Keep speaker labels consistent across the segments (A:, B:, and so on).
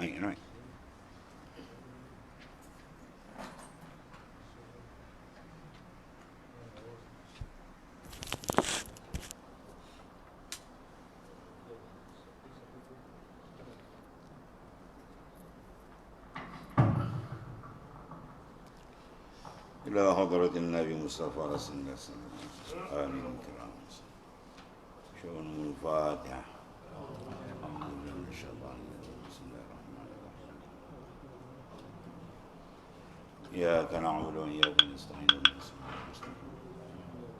A: Right. إلى حضرة النبي مصطفى رسول الله صلى الله عليه وسلم. آمين الكرام. شؤون الفاتحة. الحمد لله من الشيطان الرجيم. بسم الله الرحمن الرحيم. إياك نعبد وإياك نستعين اهدنا الصراط المستقيم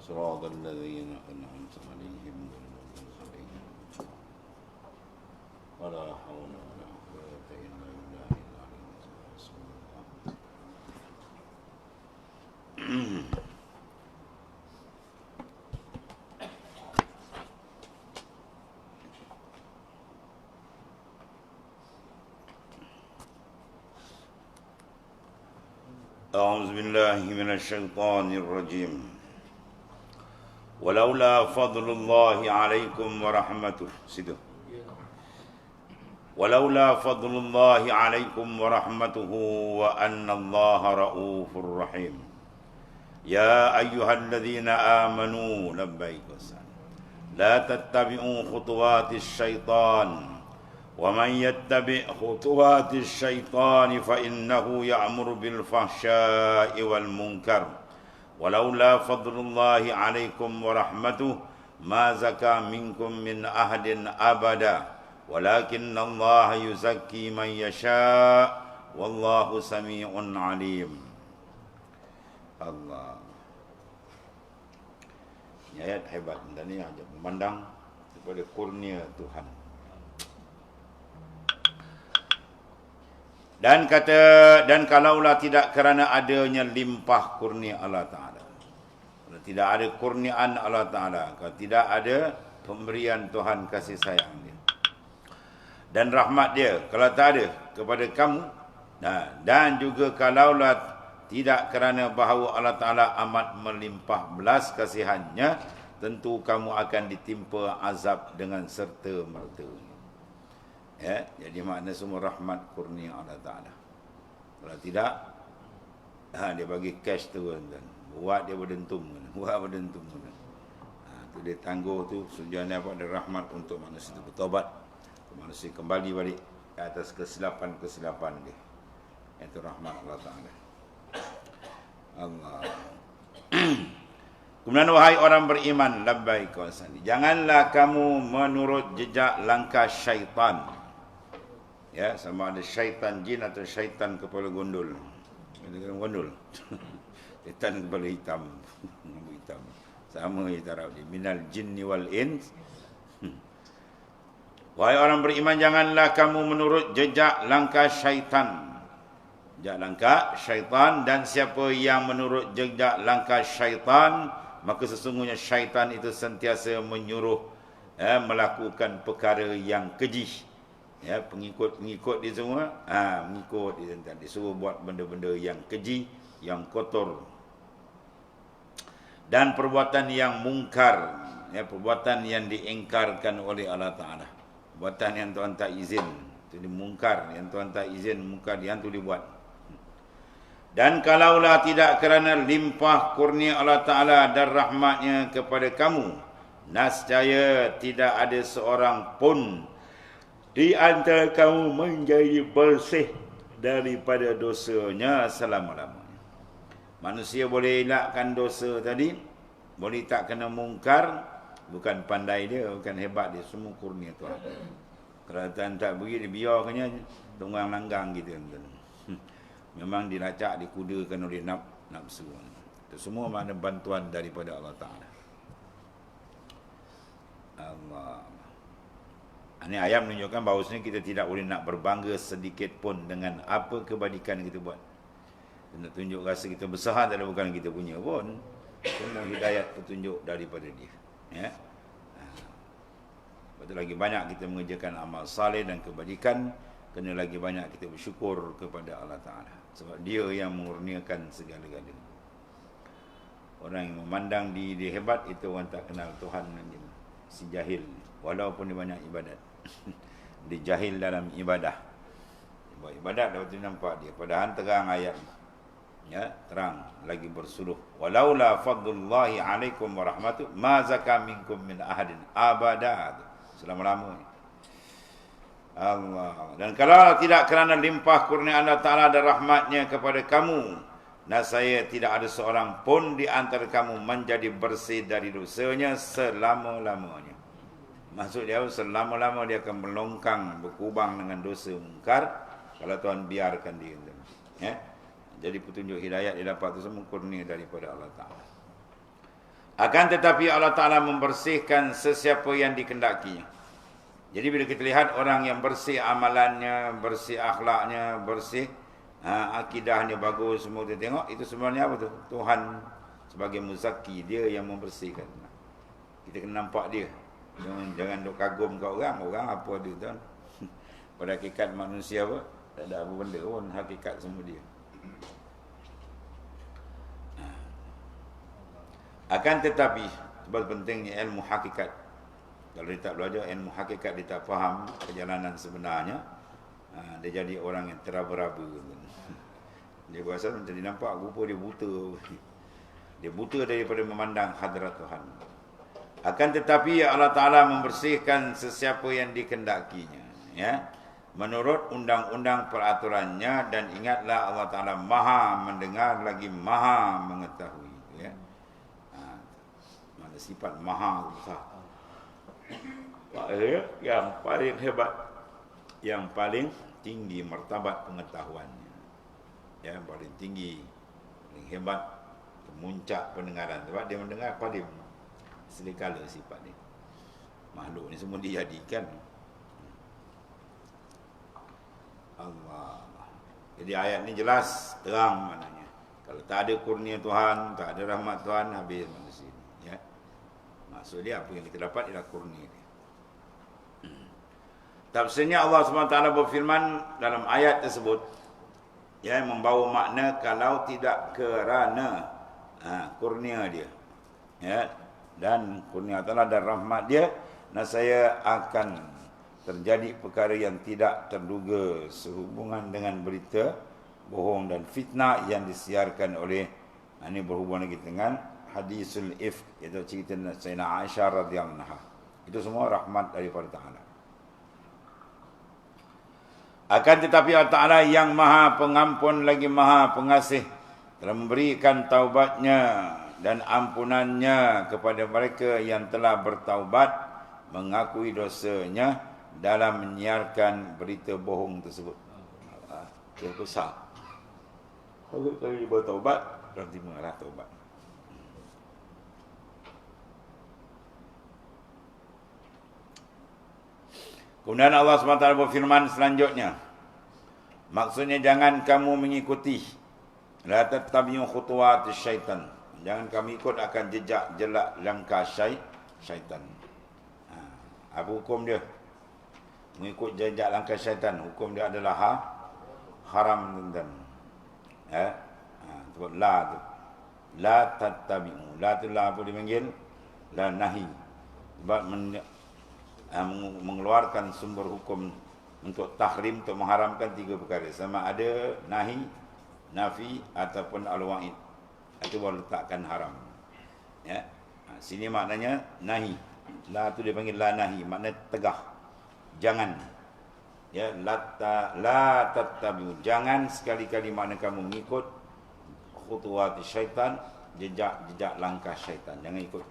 A: صراط الذين أنعمت عليهم غير المغضوب عليهم ولا حول ولا قوة إلا بالله العلي العظيم. بسم الله. أعوذ بالله من الشيطان الرجيم. ولولا فضل الله عليكم ورحمته ولولا فضل الله عليكم ورحمته وأن الله رؤوف رحيم. يا أيها الذين آمنوا لبيك لا تتبعوا خطوات الشيطان ومن يتبع خطوات الشيطان فإنه يأمر بالفحشاء والمنكر ولولا فضل الله عليكم ورحمته ما زكى منكم من أحد أبدا ولكن الله يزكي من يشاء والله سميع عليم. Allah. Ini ayat hebat. Dan ini hanya memandang kepada kurnia Tuhan. Dan kalaulah tidak kerana adanya limpah kurnia Allah Ta'ala, kalau tidak ada kurniaan Allah Ta'ala, kalau tidak ada pemberian Tuhan kasih sayang dia dan rahmat dia, kalau tak ada kepada kamu, dan juga kalaulah tidak kerana bahawa Allah Ta'ala amat melimpah belas kasihannya, tentu kamu akan ditimpa azab dengan serta-merta. Ya, jadi makna semua rahmat kurnia Allah Ta'ala. Kalau tidak, dia bagi cash tu kan. Buat dia berdentum kan. Tu dia tangguh tu, tujuannya apa? Ada rahmat untuk manusia itu bertobat. Manusia kembali balik ke atas kesilapan dia. Itu rahmat Allah Ta'ala. Allah. Kemudian wahai orang beriman, labbaik wa sa'di, janganlah kamu menurut jejak langkah syaitan. Ya, sama ada syaitan jin atau syaitan kepala gondol. Gondol. Syaitan kepala hitam. Sama kita Arab ni. Minal jinni wal ins. Wahai orang beriman, janganlah kamu menurut jejak langkah syaitan. Jejak langkah syaitan, dan siapa yang menurut jejak langkah syaitan, maka sesungguhnya syaitan itu sentiasa menyuruh melakukan perkara yang keji. Ya, pengikut dia semua mengikut dia, disuruh buat benda-benda yang keji, yang kotor, dan perbuatan yang mungkar, ya, perbuatan yang diingkarkan oleh Allah Ta'ala, perbuatan yang Tuhan tak izin, itu mungkar, yang Tuhan tak izin, mungkar yang tu dibuat. Dan kalaulah tidak kerana limpah kurnia Allah Ta'ala dan rahmatnya kepada kamu, nescaya tidak ada seorang pun di antara kamu menjadi bersih daripada dosanya selama-lamanya. Manusia boleh elakkan dosa tadi, boleh tak kena mungkar, bukan pandai dia, bukan hebat dia, semua kurnia Tuhan. Kalau Tuhan tak beri, dia biarkannya tunggang langgang gitu. Memang dilacak, dikudakan oleh nafsu. Itu semua makna bantuan daripada Allah Ta'ala. Allah. Ini ayat menunjukkan bahawasanya kita tidak boleh nak berbangga sedikit pun dengan apa kebajikan kita buat. Kita nak tunjuk rasa kita besar, tak ada, bukan kita punya pun. Semua hidayat petunjuk daripada dia. Ya. Betul, lagi banyak kita mengerjakan amal saleh dan kebajikan, kena lagi banyak kita bersyukur kepada Allah Ta'ala. Sebab dia yang mengurniakan segala-galanya. Orang yang memandang dia hebat, itu orang tak kenal Tuhan. Si jahil, walaupun dia banyak ibadat. Dia jahil dalam ibadah. buat ibadat lepas tu nampak dia. Padahal terang ayat. Ya, terang lagi bersuluh. Walaula fadlullahi alaikum wa rahmatuh ma zaka minkum min ahadin abada. Selama-lamanya. Allah. Dan kalau tidak kerana limpah kurnia Allah Ta'ala dan rahmatnya kepada kamu, nescaya tidak ada seorang pun di antara kamu menjadi bersih dari dosanya selama-lamanya. Maksud dia selama-lama dia akan melongkang, berkubang dengan dosa mungkar kalau Tuhan biarkan dia. Ya. Jadi petunjuk hidayat dia dapat itu semua kurnia daripada Allah Ta'ala. Akan tetapi Allah Ta'ala membersihkan sesiapa yang dikendakinya. Jadi bila kita lihat orang yang bersih amalannya, bersih akhlaknya, bersih akidahnya bagus, semua kita tengok, itu sebenarnya apa tu? Tuhan sebagai muzaki, dia yang membersihkan. Kita kena nampak dia. Jangan duk kagum kat orang apa dia tuan. Pada hakikat manusia apa? Tak ada apa benda pun, hakikat semua dia. Akan tetapi sebab pentingnya ilmu hakikat. Kalau dia tak belajar ilmu hakikat, dia tak faham perjalanan sebenarnya, dia jadi orang yang teraba-raba. Dia berasa macam dia nampak rupa dia buta. Dia buta daripada memandang hadrat Tuhan. Akan tetapi Allah Ta'ala membersihkan sesiapa yang dikendakinya, ya, menurut undang-undang peraturannya. Dan ingatlah Allah Ta'ala maha mendengar lagi maha mengetahui, ya. Mana sifat maha besar, yang paling hebat, yang paling tinggi martabat pengetahuannya, ya, yang paling tinggi, paling hebat, kemuncak pendengaran. Sebab dia mendengar qadim, sedia-kala sifat ni. Makhluk ni semua dijadikan Allah. Jadi ayat ni jelas, terang maknanya. Kalau tak ada kurnia Tuhan, tak ada rahmat Tuhan, habis manusia ni, ya. Maksud dia apa yang kita dapat ialah kurnia dia. Tafsirnya Allah SWT berfirman dalam ayat tersebut, ya, membawa makna kalau tidak kerana kurnia dia, ya, dan kurnia Allah dan rahmat dia, nescaya akan terjadi perkara yang tidak terduga sehubungan dengan berita bohong dan fitnah yang disiarkan oleh, ini berhubung lagi dengan hadisul ifk, iaitu cerita Sayyidina Aisyah radhiyallahu anha. Itu semua rahmat daripada Ta'ala. Akan tetapi Allah Ta'ala yang maha pengampun lagi maha pengasih telah memberikan taubatnya dan ampunannya kepada mereka yang telah bertaubat, mengakui dosanya dalam menyiarkan berita bohong tersebut. Dia besar. Kalau kali bertaubat, berarti mengarah taubat. Kemudian Allah SWT berfirman selanjutnya, maksudnya jangan kamu mengikuti, la tattabi'u khutuwatis syaitan, jangan kamu ikut akan jejak jelak langkah syaitan. Apa hukum dia? Mengikut jejak langkah syaitan, hukum dia adalah haram, tuan. Ya. Sebut la tu. La tattabi'u. La tu la apa dipanggil? La nahi. Sebab mengeluarkan sumber hukum untuk tahrim, untuk mengharamkan tiga perkara. Sama ada nahi, nafi ataupun al-wa'id. Itu baru letakkan haram. Ya. Sini maknanya nahi. La tu dia panggil la nahi, makna tegah. Jangan. Ya, la tattabi'u. Jangan sekali-kali makna kamu mengikut khutuwati syaitan, jejak langkah syaitan. Jangan ikut.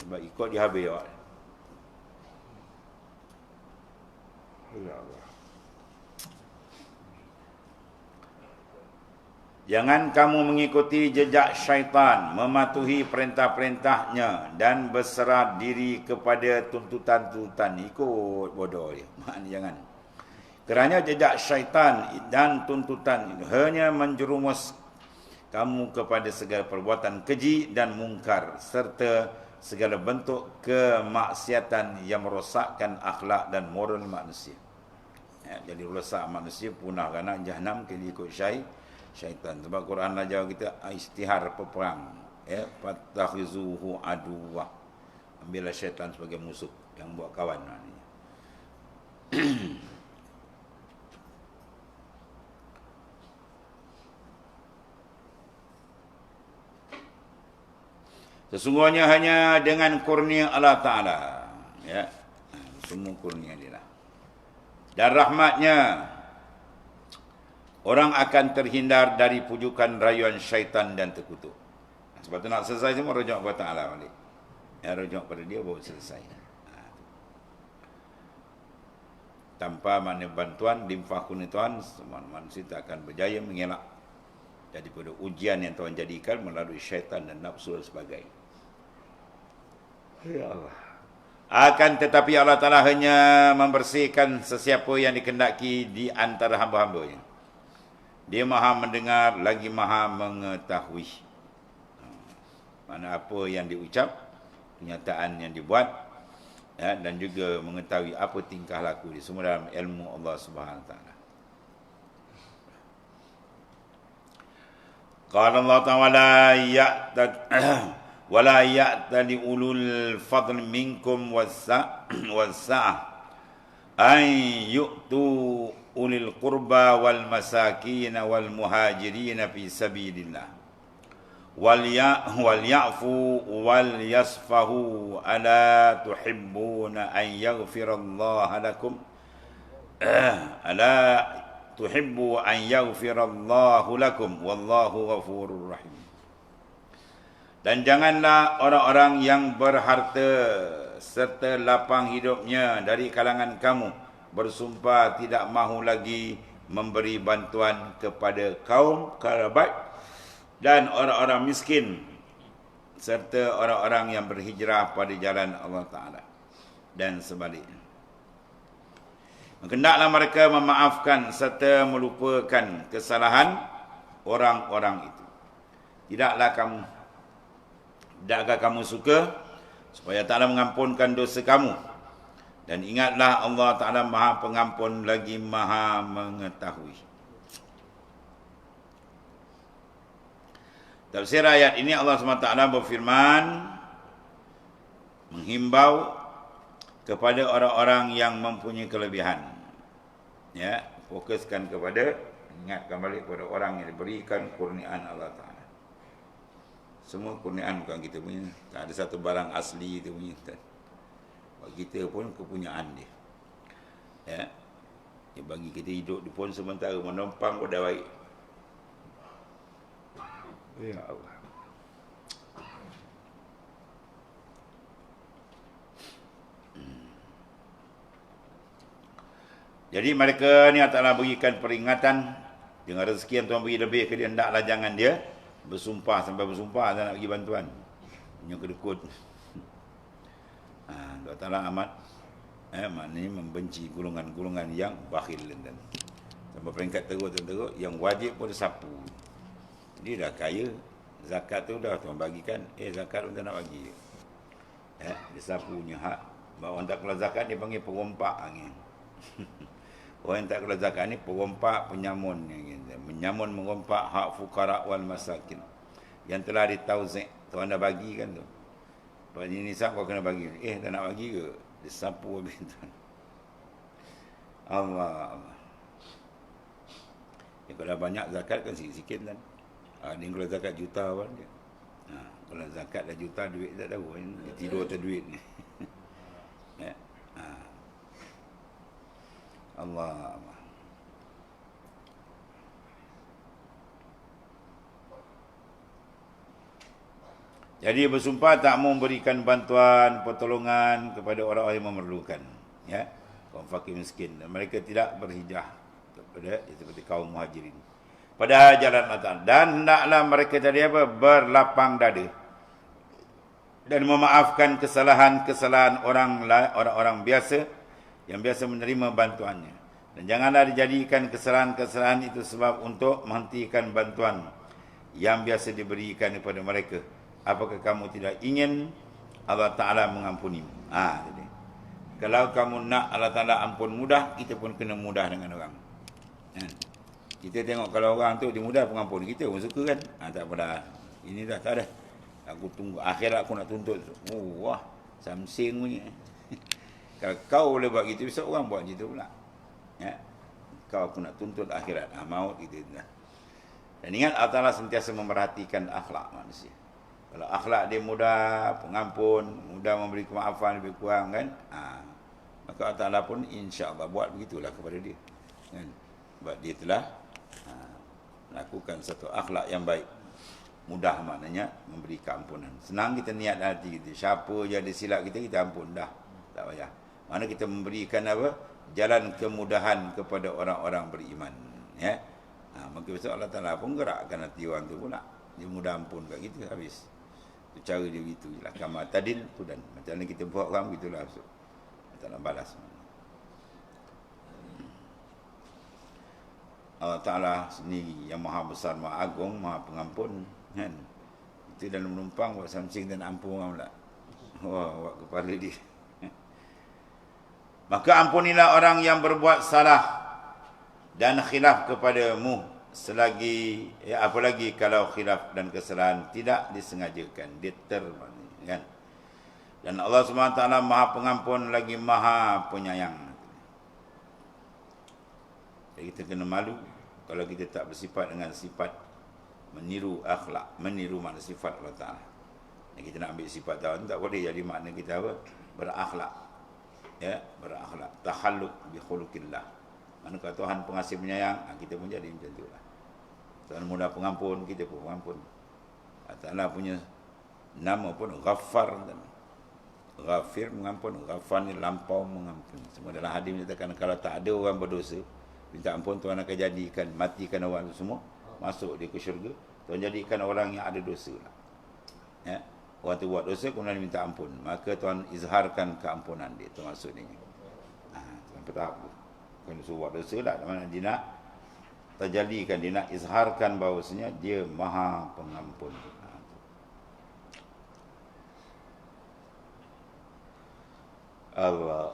A: Sebab ikut dia habis awak. Ya Allah. Jangan kamu mengikuti jejak syaitan, mematuhi perintah-perintahnya dan berserah diri kepada tuntutan-tuntutan. Ikut bodoh dia. Maknanya jangan. Kerana jejak syaitan dan tuntutan itu hanya menjerumus kamu kepada segala perbuatan keji dan mungkar serta segala bentuk kemaksiatan yang merosakkan akhlak dan moral manusia. Ya, jadi rosak manusia punah kerana jahanam kena ikut syaitan. Sebab Quran ajar kita istihar peperang, ya, fatakhizuhu aduwwa. Ambillah syaitan sebagai musuh yang buat kawan maknanya. Sesungguhnya hanya dengan kurnia Allah Ta'ala. Ya. Semua kurnia dia lah. Dan rahmatnya, orang akan terhindar dari pujukan rayuan syaitan dan terkutuk. Sebab tu nak selesai semua, rujuk kepada Ta'ala balik. Ya, rujuk pada dia, baru selesai. Tanpa mana bantuan, limpah kurnia Tuhan, semua manusia tak akan berjaya mengelak daripada ujian yang Tuhan jadikan melalui syaitan dan nafsu dan sebagainya. Ya Allah. Akan tetapi Allah Ta'ala hanya membersihkan sesiapa yang dikehendaki di antara hamba-hambanya. Dia maha mendengar lagi maha mengetahui. Mana apa yang diucap, kenyataan yang dibuat, ya, dan juga mengetahui apa tingkah laku dia. Semua dalam ilmu Allah Subhanahu Wa Ta'ala. Qala Allah Ta'ala wala ya'tali ulul fadl minkum was-sa'ah an yu'tu ulil qurba wal masakin wal muhajirin fi sabilillah wal ya'fu wal yasfahu ala tuhibbuna an yaghfirallaha lakum ala tuhibbu an yaghfirallahu lakum wallahu ghafurur rahim. Dan janganlah orang-orang yang berharta serta lapang hidupnya dari kalangan kamu bersumpah tidak mahu lagi memberi bantuan kepada kaum kerabat dan orang-orang miskin serta orang-orang yang berhijrah pada jalan Allah Ta'ala dan sebaliknya. Hendaklah mereka memaafkan serta melupakan kesalahan orang-orang itu. Tidakkah kamu suka supaya Ta'ala mengampunkan dosa kamu? Dan ingatlah Allah Ta'ala maha pengampun lagi maha mengetahui. Tafsir ayat ini Allah SWT berfirman, menghimbau kepada orang-orang yang mempunyai kelebihan. Ya, fokuskan kepada, ingatkan balik kepada orang yang diberikan kurniaan Allah Ta'ala. Semua kurniaan bukan kita punya. Tak ada satu barang asli kita punya. Bagi kita pun kepunyaan dia. Ya. Dia bagi kita hidup di pun sementara menumpang pun dah baik. Ya Allah. Jadi mereka ni Allah Ta'ala berikan peringatan. Dengan rezeki yang Tuhan beri lebih ke dia, hendaklah jangan dia bersumpah sampai bersumpah tak nak bagi bantuan. Punya kedekut. Allah Ta'ala amat maknanya membenci golongan-golongan yang bakhil dan sampai peringkat teruk yang wajib pun sapu. Dia dah kaya, zakat tu dah Tuhan bagikan, zakat pun tak nak bagi. Dia sapunya hak. Orang tak keluar zakat dia panggil perompak angin. Orang yang tak keluar zakat ni perompak, penyamun, menyamun merompak hak fukara wal masakin yang telah ditauzik. Tuhan dah bagi kan tu. Lepas ni nisab kau kena bagi. Tak nak bagi ke? Dia sapu habis tuan. Allah. Kalau banyak zakat kan sikit-sikit kan. Dia kalau zakat juta pun dia. Kalau zakat dah juta, duit tak tahu. Dia tidur atas duit ni. Ya. Allah. Jadi bersumpah tak mau memberikan bantuan, pertolongan kepada orang-orang yang memerlukan. Ya. Kaum fakir miskin. Dan mereka tidak berhijrah kepada seperti kaum muhajirin. Pada jalan Allah. Dan hendaklah mereka jadi apa? Berlapang dada. Dan memaafkan kesalahan-kesalahan orang-orang biasa yang biasa menerima bantuannya. Dan janganlah dijadikan kesalahan-kesalahan itu sebab untuk menghentikan bantuan yang biasa diberikan kepada mereka. Apakah kamu tidak ingin Allah Ta'ala mengampuni? Jadi. Kalau kamu nak Allah Ta'ala ampun mudah, kita pun kena mudah dengan orang. Kita tengok kalau orang tu dia mudah pengampun, kita pun suka kan? Tak apa. Ini dah tak ada. Aku tunggu akhirat aku nak tuntut. Wah, samsing punya. Kalau kau boleh buat gitu, besok orang buat gitu pula. Ya. Kau aku nak tuntut akhirat. Maut kita dah. Dan ingat Allah Ta'ala sentiasa memerhatikan akhlak manusia. Kalau akhlak dia mudah pengampun, mudah memberi kemaafan lebih kurang kan, maka Allah Ta'ala pun insya-Allah buat begitulah kepada dia kan. Sebab dia telah melakukan satu akhlak yang baik. Mudah maknanya memberi keampunan. Senang kita niat hati kita. Siapa je ada silap kita, kita ampun dah. Tak payah. Mana kita memberikan apa? Jalan kemudahan kepada orang-orang beriman. Ya. Maka besok Allah Ta'ala pun gerakkan hati orang tu pula. Dia mudah ampun kat kita, habis. Itu cara dia begitu je lah. Kama tadil tudan. Macam mana kita buat orang, begitulah besok. Allah Ta'ala balas. Allah Ta'ala sendiri yang maha besar, maha agung, maha pengampun kan. Itu dalam menumpang buat something dan ampun orang pula. Wah, buat kepala dia. Maka ampunilah orang yang berbuat salah dan khilaf kepadamu selagi apalagi kalau khilaf dan kesalahan tidak disengajakan, kan. Dan Allah Subhanahu wa taala Maha Pengampun lagi Maha Penyayang. Jadi kita kena malu kalau kita tak bersifat dengan sifat meniru akhlak, meniru makna sifat Allah Ta'ala. Yang kita nak ambil sifat tahu tak boleh jadi makna kita apa? Berakhlak. Ya, berakhlak. Takhalluq bi khuluqillah. Manakah Tuhan pengasih penyayang, kita pun jadi macam itulah. Tuhan mudah pengampun, kita pun pengampun. Allah Ta'ala punya nama pun Ghaffar. Ghafir mengampun, Ghaffar ni lampau mengampun. Semua dalam hadis menyatakan kalau tak ada orang berdosa, minta ampun Tuhan akan jadikan, matikan orang itu semua, masuk dia ke syurga. Tuhan jadikan orang yang ada dosa lah. Ya. Orang tu buat dosa kemudian minta ampun, maka Tuhan izharkan keampunan dia. Itu maksudnya. Tuhan bertahap tu. Kalau suruh buat dosa lah, mana dia nak terjadikan, dia nak izharkan bahawasanya dia Maha Pengampun. Allah.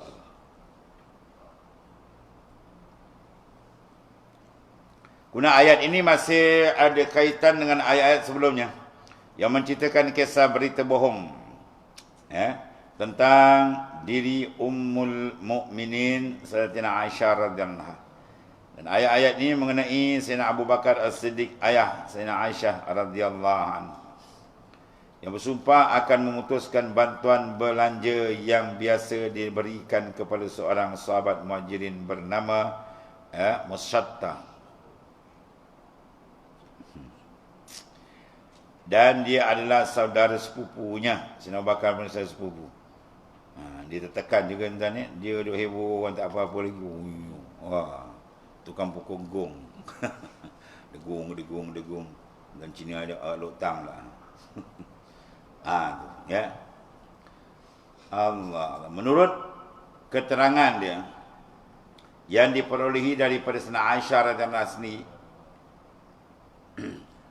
A: Guna ayat ini masih ada kaitan dengan ayat-ayat sebelumnya yang menceritakan kisah berita bohong tentang diri Ummul Mukminin Sayyidatina Aisyah radhiyallahu anha. Dan ayat-ayat ini mengenai Sayyidina Abu Bakar As-Siddiq, ayah Sayyidina Aisyah radhiyallahu anha, yang bersumpah akan memutuskan bantuan belanja yang biasa diberikan kepada seorang sahabat Muhajirin bernama Musyattah. Dan dia adalah saudara sepupunya. Sayyidina Abu Bakar pun saudara sepupu. Dia tertekan juga tentang ni. Dia duk heboh, orang tak apa-apa lagi. Wah, tukang pukul gong. Degung. Dan Cina ada lotang lah. Ya. Allah. Menurut keterangan dia yang diperolehi daripada Sayyidina Aisyah radhiyallahu anha sendiri,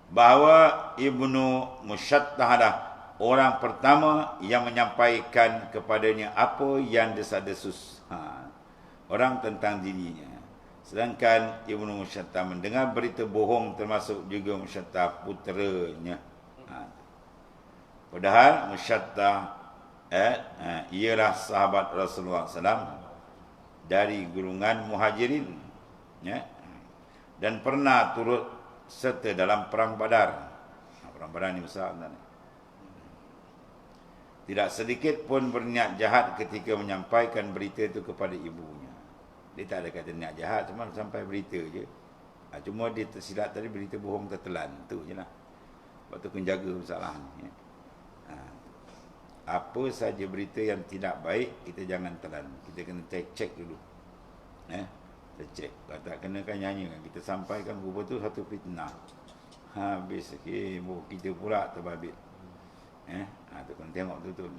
A: bahawa Ibnu Musyattah adalah orang pertama yang menyampaikan kepadanya apa yang desas-desus orang tentang dirinya. Sedangkan Ibnu Musyattah mendengar berita bohong, termasuk juga Musyattah puteranya. Padahal Musyattah ialah sahabat Rasulullah SAW dari golongan Muhajirin, dan pernah turut serta dalam perang Badar. Perang Badar ni besar sebenarnya. Tidak sedikit pun berniat jahat ketika menyampaikan berita itu kepada ibunya. Dia tak ada kata niat jahat, cuma sampai berita je. Cuma dia tersilap tadi, berita bohong tertelan. Itu je lah. Sebab tu kena jaga masalah ni. Apa saja berita yang tidak baik, kita jangan telan. Kita kena cek dulu. Kita cek. Kalau tak kena kan nyanyi kan. Kita sampaikan rupa tu satu fitnah. Habis kita pula terbabit. Tu kena tengok betul-betul.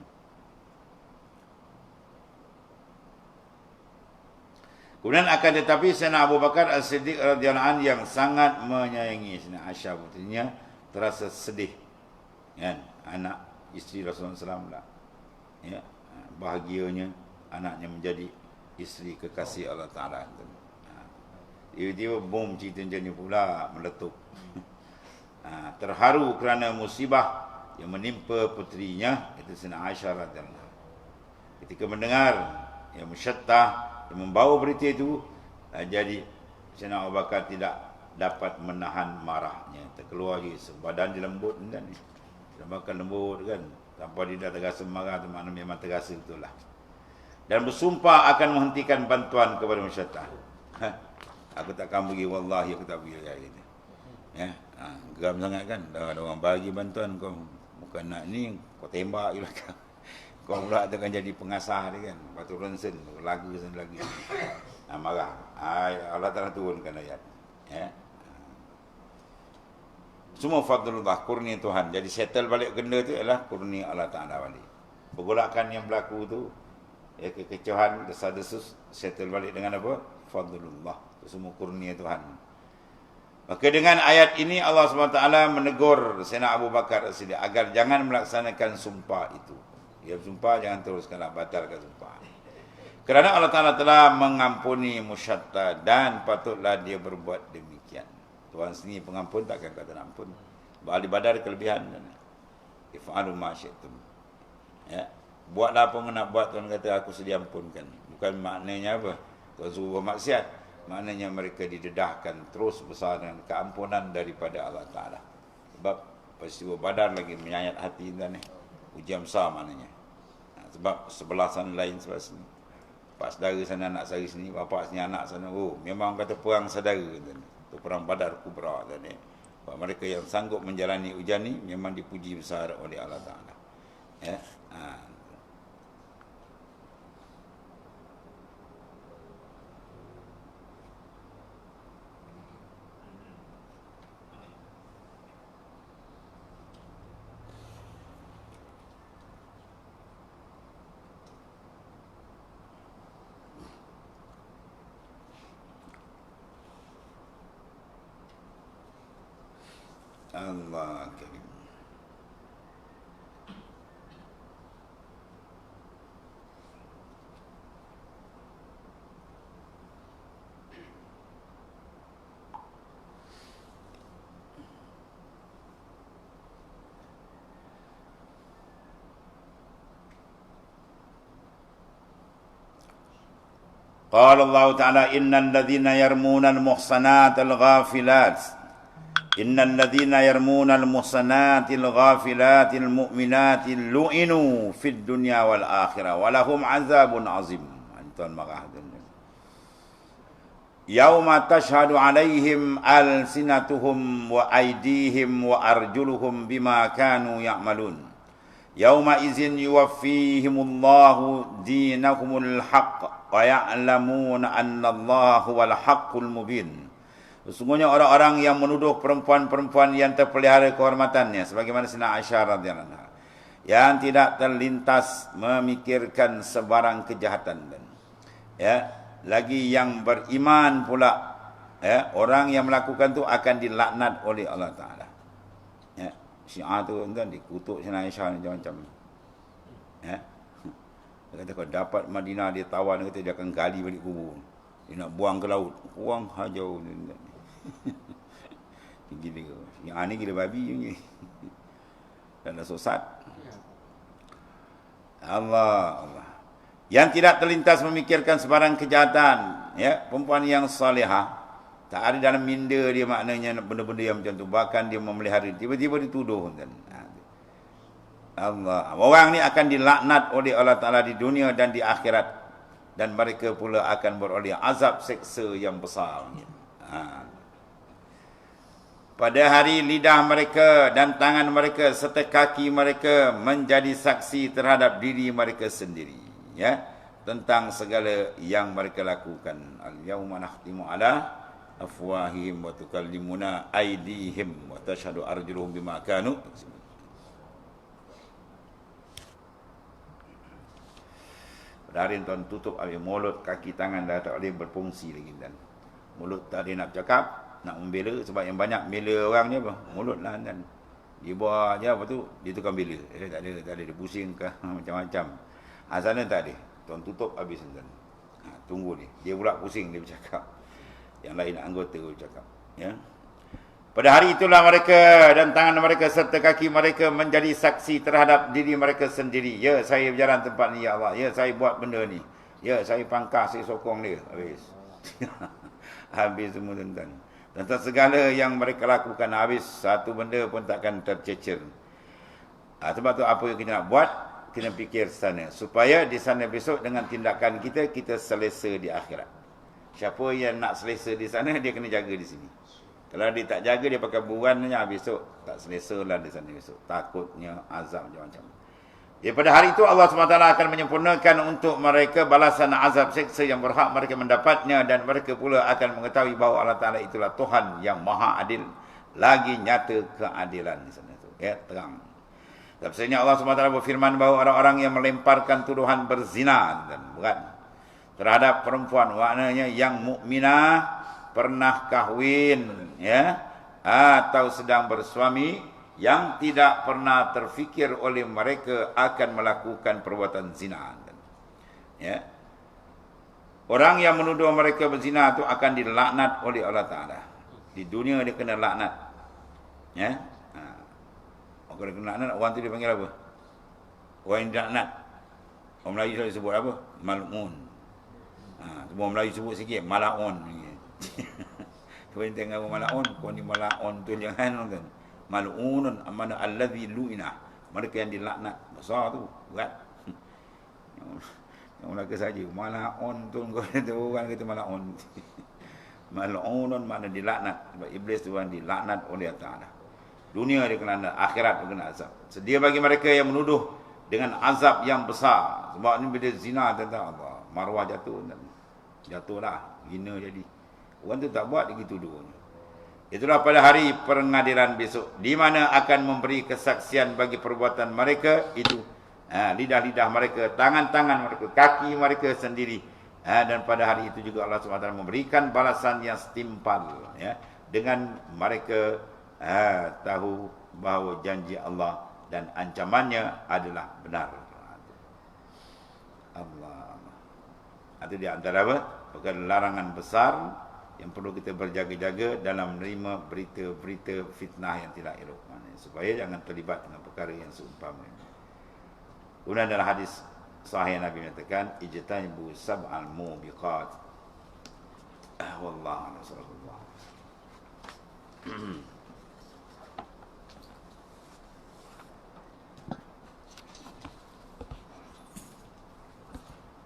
A: Kemudian akan tetapi Sayyidina Abu Bakar As-Siddiq radhiyallahu anhu yang sangat menyayangi Sayyidina Aisyah putrinya terasa sedih. Kan? Anak isteri Rasulullah SAW lah. Bahagianya anaknya menjadi isteri kekasih Allah Ta'ala. Tiba-tiba bom cerita macam ni pula meletup. Terharu kerana musibah yang menimpa putrinya, itu Sayyidina Aisyah radhiyallahu anha. Ketika mendengar yang Musyattah yang membawa berita itu, jadi Sayyidina Abu Bakar tidak dapat menahan marahnya. Terkeluar je, badan dia lembut kan ni. Dan makan lembut kan. Tanpa dia terasa marah tu makna memang terasa betul lah. Dan bersumpah akan menghentikan bantuan kepada masyarakat. Aku takkan pergi, wallahi aku tak pergi lagi. Ya, geram sangat kan. Dah ada orang bagi bantuan kau bukan nak ni, kau tembak je lah kau. Kau pula tu kan jadi pengasah dia kan. Lepas tu ronsen, lagu lagi. Marah. Allah Ta'ala turunkan ayat. Ya. Semua fadlullah, kurnia Tuhan. Jadi settle balik benda tu ialah kurnia Allah Ta'ala balik. Pergolakan yang berlaku tu, ya, kekecohan, desas-desus, settle balik dengan apa? Fadlullah. Itu semua kurnia Tuhan. Maka dengan ayat ini Allah SWT menegur Sayyidina Abu Bakar As-Siddiq agar jangan melaksanakan sumpah itu. Dia bersumpah, jangan teruskanlah, batalkan sumpah. Kerana Allah Ta'ala telah mengampuni musyatta dan patutlah dia berbuat demikian. Tuhan sendiri pengampun, takkan kata nak ampun. Ahli Badar kelebihan. If'alu ma syi'tum. Ya. Buatlah apa yang nak buat, Tuhan kata aku sedia ampunkan. Bukan maknanya apa? Tuhan suruh maksiat. Maknanya mereka didedahkan terus besar dengan keampunan daripada Allah Ta'ala. Sebab peristiwa Badar lagi menyayat hati tuan ni. Ujian besar maknanya. Sebab sebelah sana lain sebelah sini. Pak saudara sana anak saudara sini, bapak sini anak sana. Oh, memang kata perang saudara tuan. Itu perang Badar Kubra tuan ni. Sebab mereka yang sanggup menjalani ujian ni memang dipuji besar oleh Allah Ta'ala. Ya. Allah Karim. Qala Allah Ta'ala innal ladzina yarmuna al-muhsanat al-ghafilat innal ladzina yarmuna al-muhsanat al-ghafilat al-mu'minat lu'inu fid dunya wal akhirah wa lahum 'adzabun 'azim. Tuan marah tuan. Yauma tashhadu 'alaihim alsinatuhum wa aydihim wa arjuluhum bima kanu ya'malun. Yauma idzin yuwaffihimullahu dinahumul haqq wa ya'lamuna annallaha huwal haqqul mubin. Sesungguhnya orang-orang yang menuduh perempuan-perempuan yang terpelihara kehormatannya sebagaimana Sayyidina Aisyah radhiyallahu anha yang tidak terlintas memikirkan sebarang kejahatan dan ya lagi yang beriman pula ya orang yang melakukan tu akan dilaknat oleh Allah Taala. Ya, Syiah tu kan dikutuk Sayyidina Aisyah macam-macam. Ya. Dia kata kalau dapat Madinah dia tawan, dia kata dia akan gali balik kubur. Dia nak buang ke laut. Buang hajau. Gila. Yang ni gila babi je. Dan dah sesat. Allah. Yang tidak terlintas memikirkan sebarang kejahatan. Ya, perempuan yang salihah. Tak ada dalam minda dia maknanya benda-benda yang macam tu. Bahkan dia memelihara. Tiba-tiba dituduh. Allah. Orang ni akan dilaknat oleh Allah Ta'ala di dunia dan di akhirat. Dan mereka pula akan beroleh azab seksa yang besar. Pada hari lidah mereka dan tangan mereka serta kaki mereka menjadi saksi terhadap diri mereka sendiri. Ya, tentang segala yang mereka lakukan. Al-yawma nakhtimu ala afwahihim wa tukallimuna aydihim wa tashhadu arjuluhum bima kanu. Pada hari tuan tutup habis mulut, kaki, tangan dah tak boleh berfungsi lagi dan mulut tak ada nak cakap, nak membela sebab yang banyak bela orang ni apa? Mulut lah dan dia buat je apa tu, dia tukang bela. Tak ada dia pusing ke macam-macam. Sana tak ada. Tuan tutup habis tuan. Tunggu ni. Dia pula pusing dia bercakap. Yang lain anggota bercakap, ya. Pada hari itulah mereka dan tangan mereka serta kaki mereka menjadi saksi terhadap diri mereka sendiri. Ya, saya berjalan tempat ni, ya Allah. Ya, saya buat benda ni. Ya, saya pangkas, saya sokong dia. Habis. Habis semua tuan-tuan. Tentang segala yang mereka lakukan habis, satu benda pun takkan tercecer. Sebab tu apa yang kita nak buat, kena fikir sana. Supaya di sana besok dengan tindakan kita, kita selesa di akhirat. Siapa yang nak selesa di sana, dia kena jaga di sini. Kalau dia tak jaga, dia pakai buruannya, besok tak selesa lah di sana besok. Takutnya azab macam-macam. Pada hari itu Allah SWT akan menyempurnakan untuk mereka balasan azab seksa yang berhak mereka mendapatnya, dan mereka pula akan mengetahui bahawa Allah Ta'ala itulah Tuhan yang maha adil, lagi nyata keadilan di sana itu. Terang. Tafsirnya Allah SWT berfirman bahawa orang-orang yang melemparkan tuduhan berzina dan berat terhadap perempuan, maknanya yang mukminah, pernah kahwin, atau sedang bersuami, yang tidak pernah terfikir oleh mereka akan melakukan perbuatan zina. Orang yang menuduh mereka berzina itu akan dilaknat oleh Allah Ta'ala. Di dunia dia kena laknat. Kalau kena laknat, orang tu dia panggil apa? Orang yang dilaknat. Orang Melayu selalu sebut apa? Mal'un. Semua Melayu sebut sikit, mala'un. Kau yang tengok mala'un, kau ni mala'un tu jangan. Mal'unun amana allazi lu'ina. Mereka yang dilaknat. Besar tu, berat. Yang Melaka saja. Mala'un tu, kau kata orang kata mala'un. Mal'unun makna dilaknat. Sebab iblis tu orang dilaknat oleh Allah Ta'ala. Dunia dia kena azab, akhirat dia kena azab. Sedia bagi mereka yang menuduh dengan azab yang besar. Sebab ni bila zina, tentang Allah, maruah jatuh. Jatuhlah, hina jadi. Orang tu tak buat, dia gitu tuduh. Itulah pada hari pengadilan besok, di mana akan memberi kesaksian bagi perbuatan mereka itu. Lidah-lidah mereka, tangan-tangan mereka, kaki mereka sendiri. Dan pada hari itu juga Allah SWT memberikan balasan yang setimpal. Dengan mereka tahu bahawa janji Allah dan ancamannya adalah benar. Allah. Itu di antara apa? Bukan larangan besar yang perlu kita berjaga-jaga dalam menerima berita-berita fitnah yang tidak elok. Supaya jangan terlibat dengan perkara yang seumpama. Kemudian dalam hadis sahih Nabi menyatakan, ijtanibu sab'al mubiqat. Wallahu a'lam.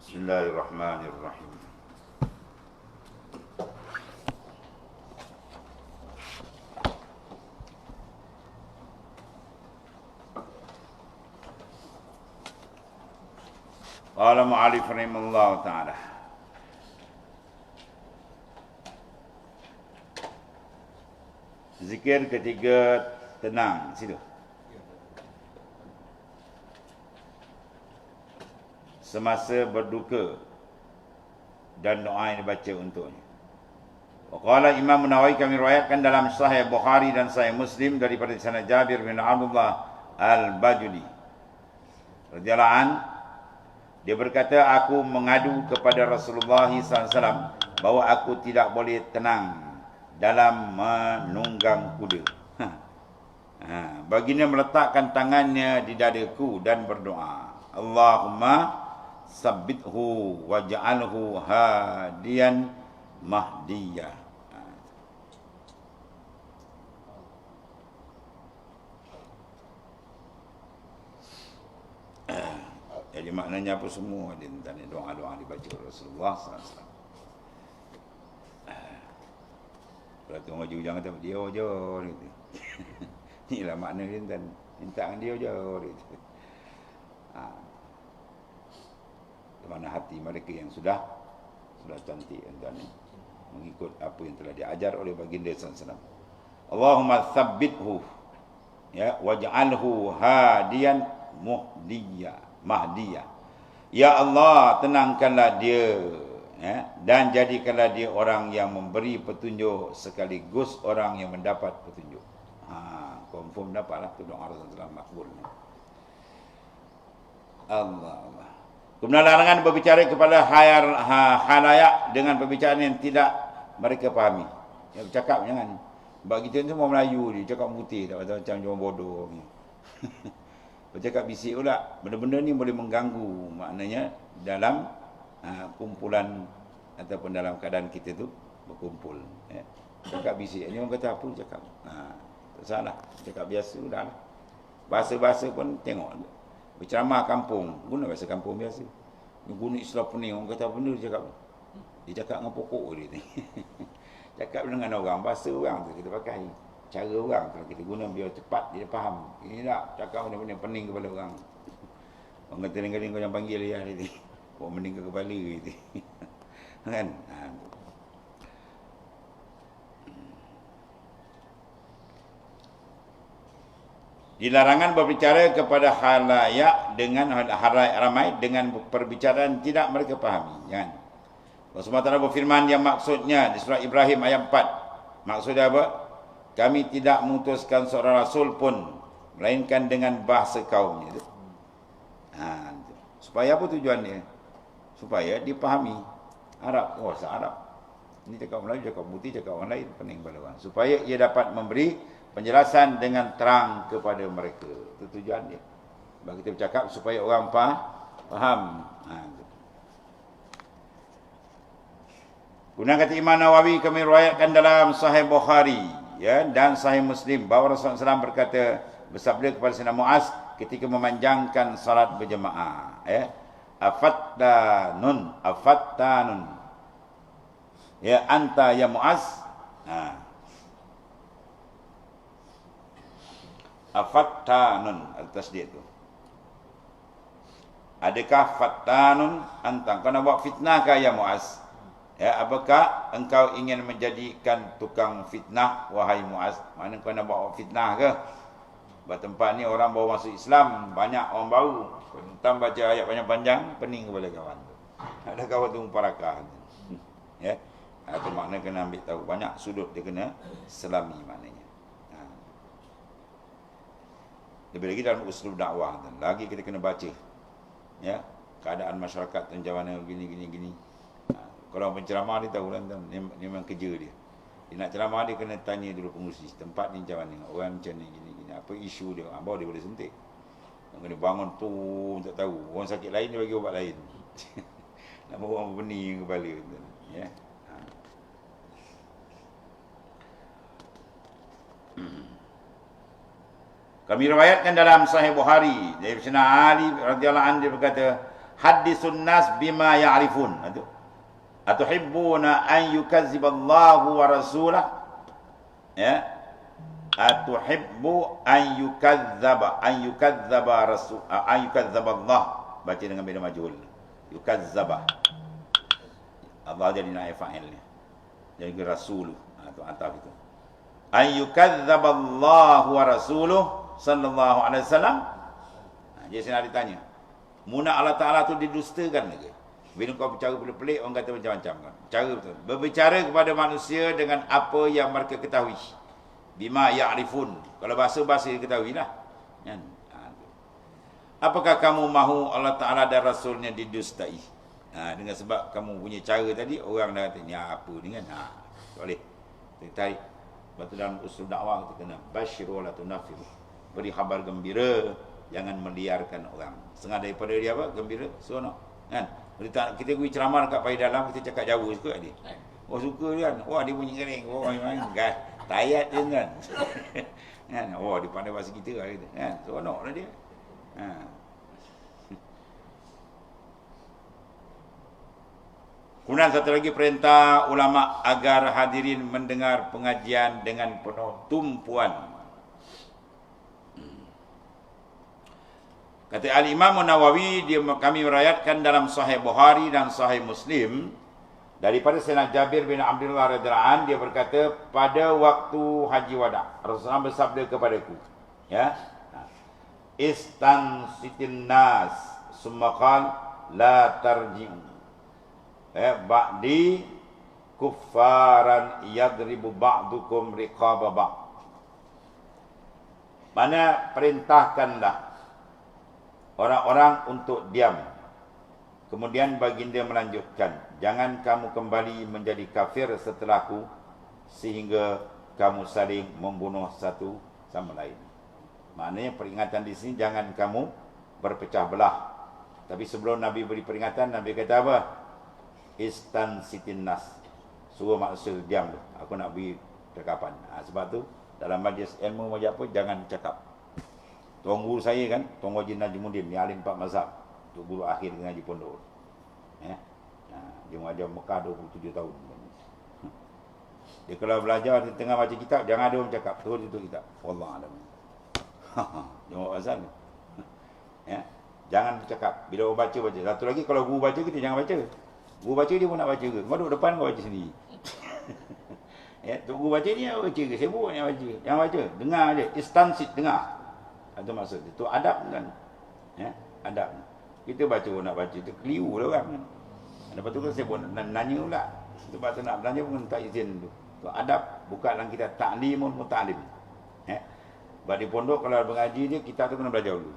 A: Bismillahirrahmanirrahim. Qala mu'alif rahimahullah ta'ala. Zikir ketiga tenang. Situ. Semasa berduka dan doa yang dibaca untuknya. Waqala Imam Nawawi, kami riwayatkan dalam Sahih Bukhari dan Sahih Muslim daripada sanad Jabir bin Abdullah Al-Bajuli radhiyallahu an, dia berkata, aku mengadu kepada Rasulullah SAW bahawa aku tidak boleh tenang dalam menunggang kuda. Baginda meletakkan tangannya di dadaku dan berdoa, Allahumma sabbithu waj'alhu hadiyan mahdiyah. Jadi maknanya apa semua dia tentang doa-doa dibaca Rasulullah SAW. Kalau tu maju jangan kata dia je gitu. Inilah makna dia tentang minta dia je gitu. Mana hati mereka yang sudah cantik tuan ni, mengikut apa yang telah diajar oleh baginda sallallahu. Allahumma tsabbithu waj'alhu hadiyan mahdiyah. Ya Allah, tenangkanlah dia, dan jadikanlah dia orang yang memberi petunjuk sekaligus orang yang mendapat petunjuk. Confirm dapatlah tu doa Rasulullah makbul. Allah. Kemudian larangan berbicara kepada halayak dengan perbicaraan yang tidak mereka fahami. Yang bercakap jangan. Sebab kita ni semua Melayu ni, cakap putih, tak macam orang bodoh ni. Bercakap bisik pula. Benda-benda ni boleh mengganggu, maknanya dalam kumpulan ataupun dalam keadaan kita tu berkumpul. Cakap bisik. Ini orang kata apa cakap. Tak salah. Cakap biasa dah lah. Bahasa-bahasa pun tengok. Berceramah kampung, guna bahasa kampung biasa. Guna Islam pening, orang kata benda dia cakap. Dia cakap dengan pokok dia ni. Cakap dengan orang, bahasa orang tu kita pakai. Cara orang tu kita guna biar cepat dia faham. Ini tak cakap benda-benda pening kepala orang. Orang kata kadang-kadang kau jangan panggil dia ni. Kau pening ke kepala gitu. Kan? Dilarangan berbicara kepada khalayak dengan halayak ramai dengan perbicaraan tidak mereka fahami. Jangan. Allah SWT berfirman yang maksudnya di surah Ibrahim ayat 4. Maksudnya apa? Kami tidak mengutuskan seorang rasul pun melainkan dengan bahasa kaumnya. Supaya apa tujuannya? Supaya dipahami Arab. Oh, bahasa Arab. Ini cakap Melayu, cakap putih, cakap orang lain, pening pada orang. Supaya ia dapat memberi penjelasan dengan terang kepada mereka. Itu tujuannya. Bagi kita bercakap supaya orang faham. Kemudian kata Imam Nawawi, kami riwayatkan dalam Sahih Bukhari dan Sahih Muslim bahawa Rasulullah SAW berkata, bersabda kepada Sayyidina Muaz ketika memanjangkan salat berjemaah, afattanun ya anta ya Muaz. Afattanun tasdid tu. Adakah fattanun anta? Kau nak buat fitnah ke ya Muaz? Apakah engkau ingin menjadikan tukang fitnah wahai Muaz? Mana kau nak buat fitnah ke? Sebab tempat ni orang baru masuk Islam, banyak orang baru. Tentang baca ayat panjang-panjang, pening kepala kawan tu. Ada kawan tu muparakah. Itu makna kena ambil tahu. Banyak sudut dia kena selami maknanya. Lebih lagi dalam usul dakwah. Lagi kita kena baca. Keadaan masyarakat tu macam mana, gini. Kalau penceramah dia tahu lah, ni memang kerja dia. Dia nak ceramah dia kena tanya dulu pengurusi tempat ni macam mana, orang macam ni, gini, apa isu dia, baru dia boleh suntik. Orang kena bangun tu tak tahu. Orang sakit lain dia bagi ubat lain. Nama orang bening kepala. Kami riwayatkan dalam Sahih Bukhari dari Sayyidina Ali radhiyallahu anhu dia berkata, hadisun nas bima ya'rifun. Atuhibbuna an yukazziballahu wa rasulah? Atuhibbu an yukazzaba rasul an yukazzaba Allah. Baca dengan bina majhul. Yukazzaba. Allah jadi naib fa'ilnya. Jadi rasul. Itu ataf itu. An yukazzaba Allah wa rasuluh sallallahu alaihi wasallam. Jadi saya nak ditanya, muna Allah Taala tu didustakan lagi? Bila kau berbicara pelik-pelik, orang kata macam-macam kan. Cara betul. Berbicara kepada manusia dengan apa yang mereka ketahui. Bima ya'rifun. Kalau bahasa-bahasa diketahui lah. Apakah kamu mahu Allah Ta'ala dan Rasulnya didustai? Dengan sebab kamu punya cara tadi, orang dah kata, ni apa ni kan? Boleh. Kita tarik. Sebab tu dalam usul dakwah kita kena basyiru la tunafiru. Beri khabar gembira, jangan meliarkan orang. Setengah daripada dia apa? Gembira, seronok. Kan? Kita pergi ceramah dekat Pai Dalam, kita cakap Jawa suka dia. Oh suka dia kan. Wah dia bunyi kering. Oh memang kan. Tayat dia kan. Kan? Oh dia pandai bahasa kita lah. Kan? Seronoklah dia. Kemudian satu lagi perintah ulama agar hadirin mendengar pengajian dengan penuh tumpuan. Kata Al-Imam Nawawi, kami meriwayatkan dalam Sahih Bukhari dan Sahih Muslim daripada Sayyidina Jabir bin Abdullah radhiyallahu anhu, dia berkata, pada waktu haji wada Rasulullah bersabda kepadaku, istansitin nas summa qala la tarji'u ba'di kuffaran yadribu ba'dukum riqaba ba'd. Mana perintahkanlah orang-orang untuk diam. Kemudian baginda melanjutkan, jangan kamu kembali menjadi kafir setelahku sehingga kamu saling membunuh satu sama lain. Maknanya peringatan di sini jangan kamu berpecah belah. Tapi sebelum Nabi beri peringatan, Nabi kata apa? Istansitin nas. Suruh manusia diam tu. Aku nak beri cakapan. Sebab tu dalam majlis ilmu macam apa, jangan cakap. Tuan guru saya kan, Tuan Haji Najmuddin, ni alim 4 mazhab. Tu guru akhir ngaji pondok. Ya. Dia mengajar Mekah 27 tahun. Dia kalau belajar di tengah baca kitab, jangan ada orang cakap, terus tutup kitab. Wallah alam. Jawab asal. Ya. Jangan bercakap. Bila orang baca. Satu lagi, kalau guru baca, kita jangan baca. Guru baca, dia pun nak baca ke? Kau duduk depan, kau baca sendiri. Ya, tu guru baca ni, aku baca ke? Sibuk yang baca. Jangan baca. Dengar je. Istansit, dengar. Itu maksud. Itu adab kan. Ya, adab. Kita baca pun nak baca. Itu keliru lah orang. Lepas tu kan saya pun nanya pula. Sebab tu nak belanja pun tak izin tu. Itu adab. Bukanlah kita ta'limun muta'lim. Ya. Sebab di pondok kalau mengaji dia, kita tu kena belajar dulu.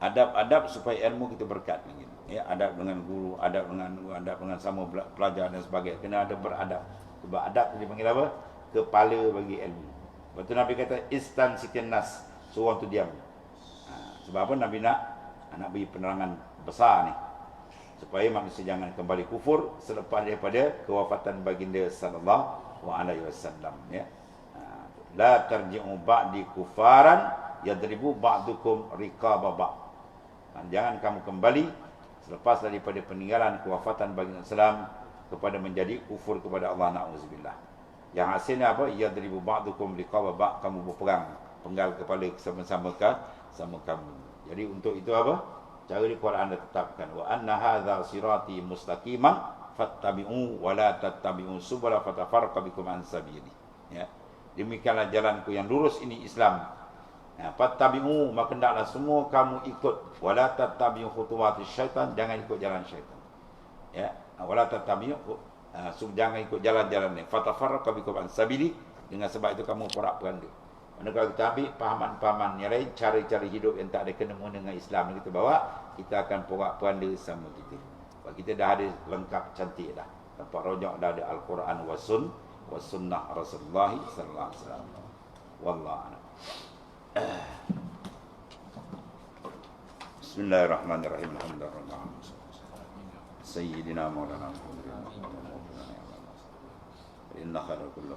A: Adab-adab supaya ilmu kita berkat. Ya, adab dengan guru, adab dengan sama pelajar dan sebagainya. Kena ada beradab. Sebab adab tu dipanggil apa? Kepala bagi ilmu. Lepas tu Nabi kata istan sitin nas, suruh tu diam. Sebab apa Nabi nak bagi penerangan besar ni, supaya manusia jangan kembali kufur selepas daripada kewafatan baginda sallallahu alaihi wasallam, ya. La tarji'u ba'di kufaran yadribu ba'dukum riqaba ba'd. Jangan kamu kembali selepas daripada peninggalan kewafatan baginda Islam kepada menjadi kufur kepada Allah, na'udzubillah. Yang hasilnya apa? Yadribu ba'dukum riqaba ba'd, kamu berperang, penggal kepala sama-sama sama kamu. Jadi untuk itu apa? Cara di Quran anda tetapkan, wa anna hadza sirati mustaqiman fattabi'u wa la tattabi'u subula fatafarraqa bikum an sabili. Ya. Demikianlah jalanku yang lurus ini Islam. Ya, fattabi'u, maka hendaklah semua kamu ikut, wa la tattabi'u khutuwatis syaitan, jangan ikut jalan syaitan. Ya, wa la tattabi'u, jangan ikut jalan-jalan ni. Fatafarraqa bikum an sabili, dengan sebab itu kamu porak-poranda. Mana kalau kita ambil pahaman-pahaman yang lain, cara-cara hidup yang tak ada kena-mengena dengan Islam yang kita bawa, kita akan porak-poranda sama kita. Sebab kita dah ada lengkap, cantik dah. Tempat rojak dah ada Al-Quran wa sunnah Rasulullah sallallahu alaihi wasallam. Wallahu a'lam. Bismillahirrahmanirrahim. Alhamdulillah. Sayyidina Maulana Muhammad. Inna khairal kulli